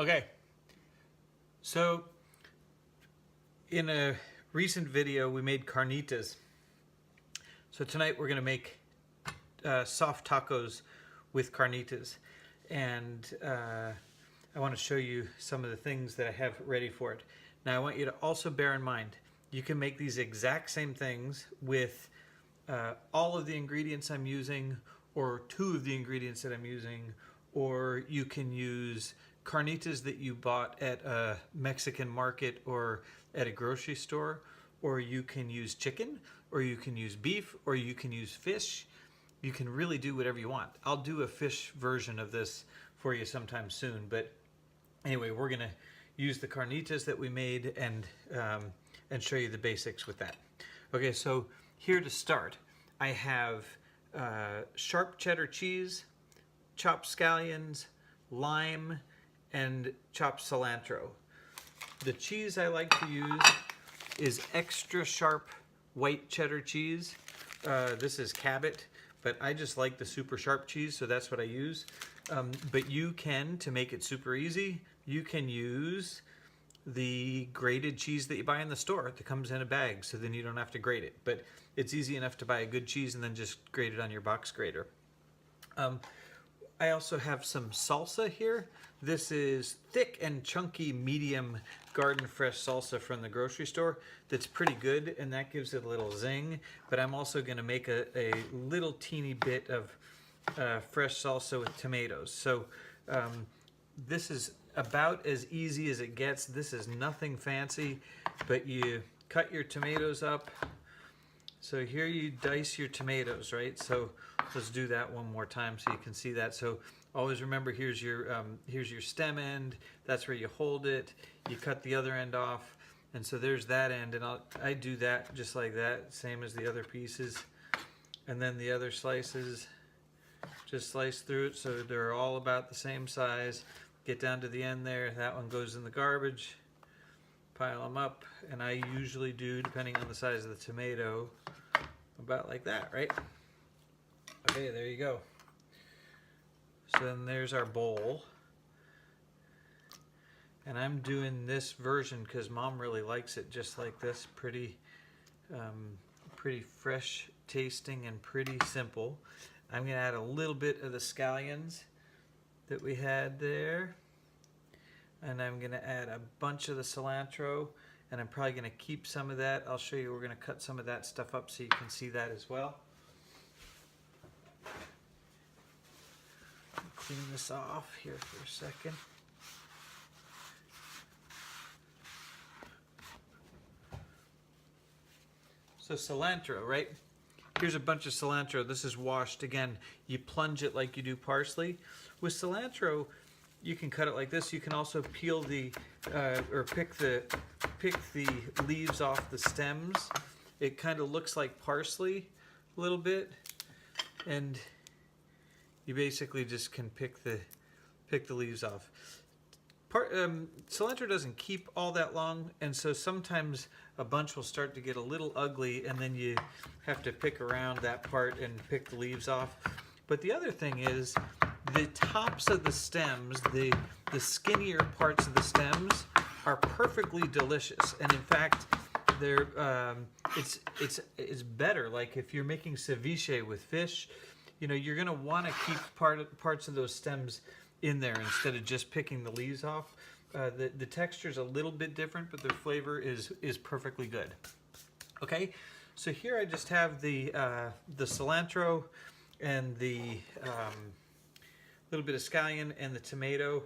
Okay, so in a recent video we made carnitas. So tonight we're going to make soft tacos with carnitas, and I want to show you some of the things that I have ready for it. Now I want you to also bear in mind you can make these exact same things with all of the ingredients I'm using, or two of the ingredients that I'm using, or you can use carnitas that you bought at a Mexican market or at a grocery store, or you can use chicken, or you can use beef, or you can use fish. You can really do whatever you want. I'll do a fish version of this for you sometime soon, but anyway, we're gonna use the carnitas that we made and show you the basics with that. Okay, so here to start, I have sharp cheddar cheese, chopped scallions, lime, and chopped cilantro. The cheese I like to use is extra sharp white cheddar cheese. This is Cabot, but I just like the super sharp cheese, so that's what I use. But you can, to make it super easy, you can use the grated cheese that you buy in the store that comes in a bag, so then you don't have to grate it. But it's easy enough to buy a good cheese and then just grate it on your box grater. I also have some salsa here. This is thick and chunky medium garden fresh salsa from the grocery store that's pretty good, and that gives it a little zing. But I'm also going to make a little teeny bit of fresh salsa with tomatoes. So this is about as easy as it gets. This is nothing fancy, but you cut your tomatoes up. So here you dice your tomatoes, right? So let's do that one more time so you can see that. So always remember, here's your stem end. That's where you hold it. You cut the other end off, and so there's that end. And I do that just like that, same as the other pieces. And then the other slices, just slice through it so they're all about the same size. Get down to the end there. That one goes in the garbage. Pile them up, and I usually do, depending on the size of the tomato, about like that, right? Okay, there you go. So then there's our bowl. And I'm doing this version because Mom really likes it just like this, pretty fresh tasting and pretty simple. I'm gonna add a little bit of the scallions that we had there. And I'm going to add a bunch of the cilantro, and I'm probably going to keep some of that. I'll show you, we're going to cut some of that stuff up so you can see that as well. Clean this off here for a second. So cilantro, right? Here's a bunch of cilantro. This is washed. Again, you plunge it like you do parsley. With cilantro, you can cut it like this. You can also peel the or pick the leaves off the stems. It kind of looks like parsley a little bit, and you basically just can pick the leaves off. Cilantro doesn't keep all that long, and so sometimes a bunch will start to get a little ugly, and then you have to pick around that part and pick the leaves off. But the other thing is, the tops of the stems, the skinnier parts of the stems, are perfectly delicious. And in fact, they're it's better. Like if you're making ceviche with fish, you know, you're gonna want to keep parts of those stems in there instead of just picking the leaves off. The texture's a little bit different, but the flavor is perfectly good. Okay, so here I just have the cilantro and the little bit of scallion and the tomato,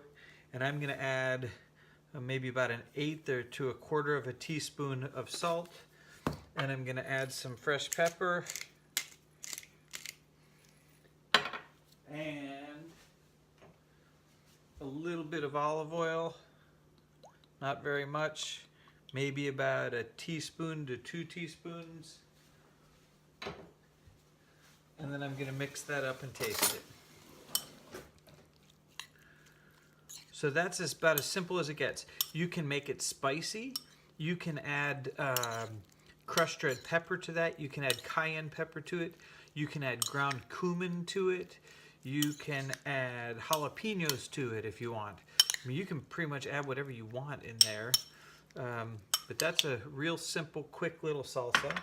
and I'm going to add maybe about 1/8 to 1/4 of a teaspoon of salt, and I'm going to add some fresh pepper and a little bit of olive oil, not very much, maybe about 1 teaspoon to 2 teaspoons, and then I'm going to mix that up and taste it. So that's about as simple as it gets. You can make it spicy. You can add crushed red pepper to that. You can add cayenne pepper to it. You can add ground cumin to it. You can add jalapenos to it if you want. I mean, you can pretty much add whatever you want in there. But that's a real simple, quick little salsa.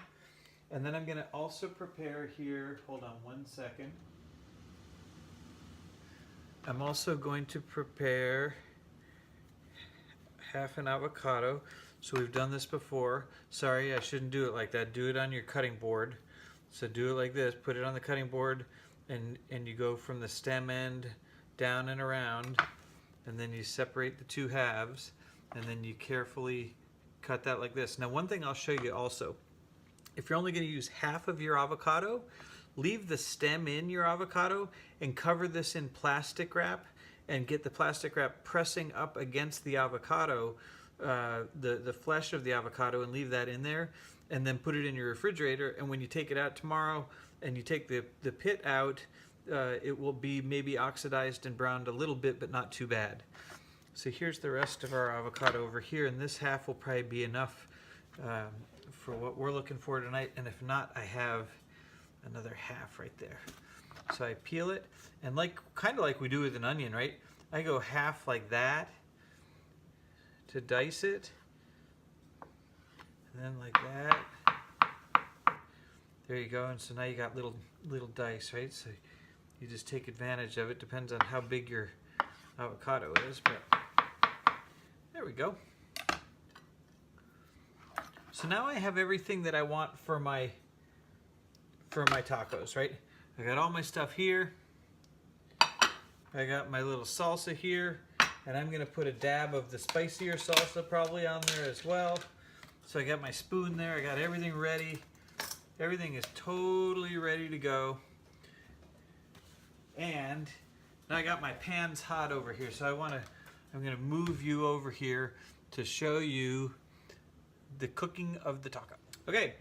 And then I'm going to also prepare here, hold on one second. I'm also going to prepare half an avocado. So we've done this before. Sorry, I shouldn't do it like that. Do it on your cutting board. So do it like this, put it on the cutting board, and you go from the stem end down and around, and then you separate the two halves, and then you carefully cut that like this. Now, one thing I'll show you also, if you're only going to use half of your avocado, leave the stem in your avocado and cover this in plastic wrap and get the plastic wrap pressing up against the avocado, the flesh of the avocado, and leave that in there, and then put it in your refrigerator. And when you take it out tomorrow and you take the pit out, it will be maybe oxidized and browned a little bit, but not too bad. So here's the rest of our avocado over here, and this half will probably be enough for what we're looking for tonight. And if not, I have another half right there. So I peel it, and kind of like we do with an onion, right? I go half like that to dice it, and then like that. There you go. And so now you got little dice, right? So you just take advantage of it. Depends on how big your avocado is, but there we go. So now I have everything that I want for my tacos, right? I got all my stuff here. I got my little salsa here, and I'm gonna put a dab of the spicier salsa probably on there as well. So I got my spoon there, I got everything ready. Everything is totally ready to go. And now I got my pans hot over here, so I'm gonna move you over here to show you the cooking of the taco. Okay,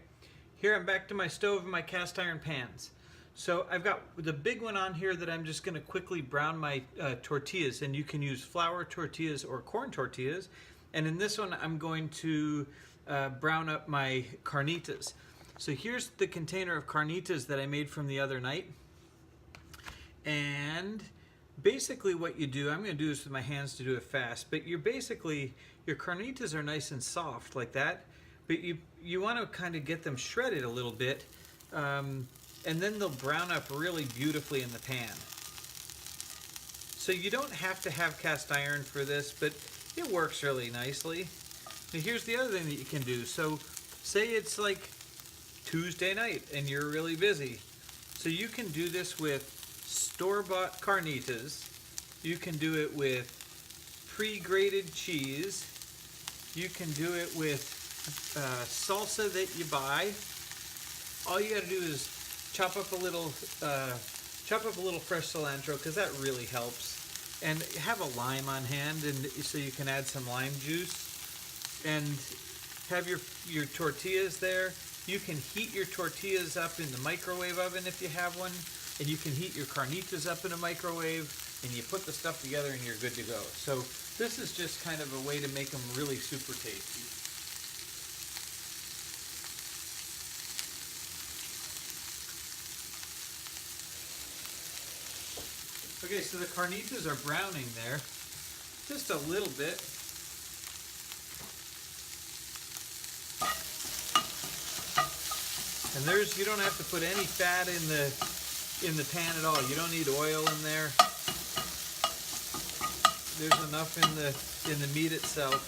here I'm back to my stove and my cast iron pans. So I've got the big one on here that I'm just gonna quickly brown my tortillas, and you can use flour tortillas or corn tortillas. And in this one, I'm going to brown up my carnitas. So here's the container of carnitas that I made from the other night. And basically what you do, I'm going to do this with my hands to do it fast, but your carnitas are nice and soft like that, but you want to kind of get them shredded a little bit, and then they'll brown up really beautifully in the pan. So you don't have to have cast iron for this, but it works really nicely. Now here's the other thing that you can do. So say it's like Tuesday night and you're really busy. So you can do this with store-bought carnitas. You can do it with pre-grated cheese. You can do it with salsa that you buy. All you got to do is chop up a little fresh cilantro, because that really helps. And have a lime on hand, and so you can add some lime juice. And have your tortillas there. You can heat your tortillas up in the microwave oven if you have one, and you can heat your carnitas up in a microwave, and you put the stuff together and you're good to go. So this is just kind of a way to make them really super tasty. Okay, so the carnitas are browning there, just a little bit. And you don't have to put any fat in the pan at all. You don't need oil in there. There's enough in the meat itself.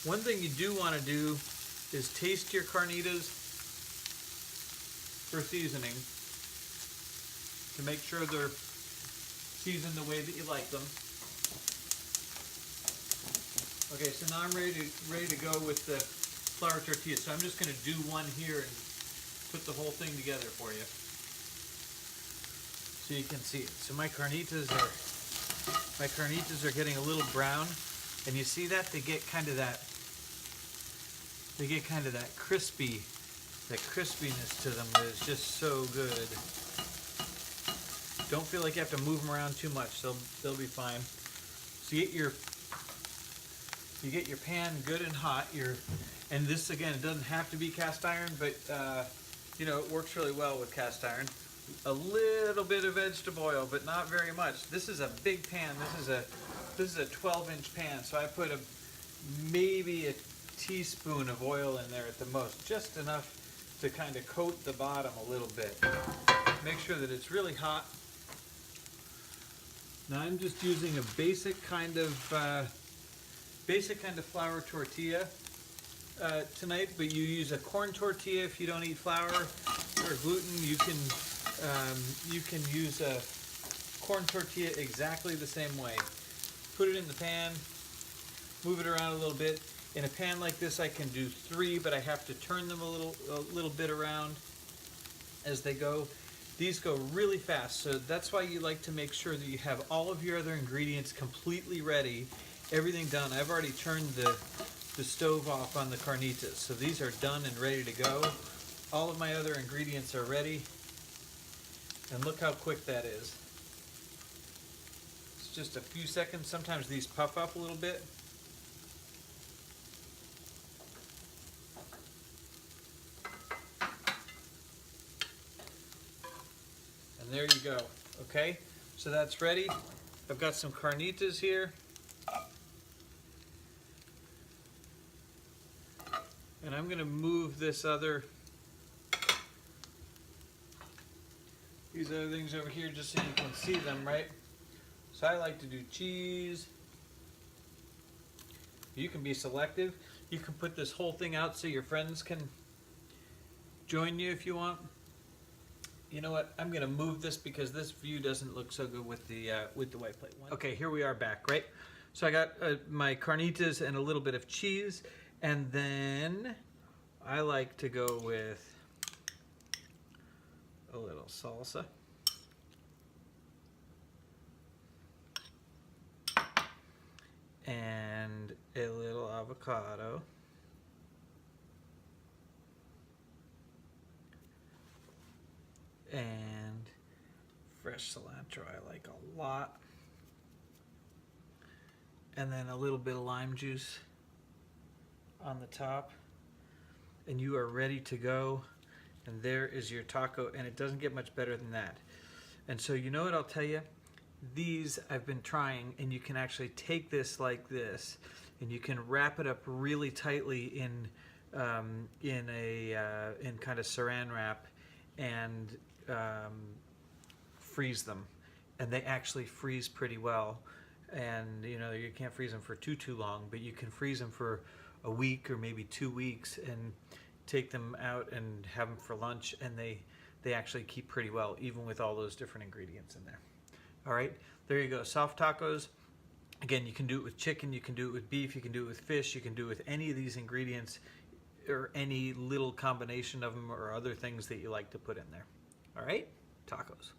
One thing you do want to do is taste your carnitas for seasoning to make sure they're seasoned the way that you like them. Okay, so now I'm ready to go with the flour tortilla. So I'm just going to do one here and put the whole thing together for you, so you can see it. So my carnitas are getting a little brown, and you see that they get kind of that crispiness to them that is just so good. Don't feel like you have to move them around too much. They'll be fine. So you get your pan good and hot. And this, again, it doesn't have to be cast iron, but you know, it works really well with cast iron. a little bit of vegetable oil, but not very much. This is a big pan. This is a 12-inch pan, so I put maybe a teaspoon of oil in there at the most, just enough to kind of coat the bottom a little bit. Make sure that it's really hot. Now I'm just using a basic kind of flour tortilla tonight, but you use a corn tortilla if you don't eat flour or gluten. You can use a corn tortilla exactly the same way. Put it in the pan, move it around a little bit. In a pan like this, I can do 3, but I have to turn them a little bit around as they go. These go really fast, so that's why you like to make sure that you have all of your other ingredients completely ready, everything done. I've already turned the stove off on the carnitas, so these are done and ready to go. All of my other ingredients are ready, and look how quick that is. It's just a few seconds. Sometimes these puff up a little bit. And there you go. Okay, so that's ready. I've got some carnitas here. And I'm going to move these other things over here just so you can see them, right? So I like to do cheese. You can be selective. You can put this whole thing out so your friends can join you if you want. You know what? I'm going to move this because this view doesn't look so good with the white plate one. Okay, here we are back, right? So I got my carnitas and a little bit of cheese, and then I like to go with a little salsa. And a little avocado. And fresh cilantro I like a lot. And then a little bit of lime juice on the top. And you are ready to go. And there is your taco, and it doesn't get much better than that. And so you know what I'll tell you? These I've been trying, and you can actually take this like this, and you can wrap it up really tightly in kind of saran wrap, and freeze them. And they actually freeze pretty well. And you know, you can't freeze them for too long, but you can freeze them for a week or maybe 2 weeks, and take them out and have them for lunch, and they actually keep pretty well, even with all those different ingredients in there. All right, there you go, soft tacos. Again, you can do it with chicken, you can do it with beef, you can do it with fish, you can do it with any of these ingredients or any little combination of them or other things that you like to put in there. All right, tacos.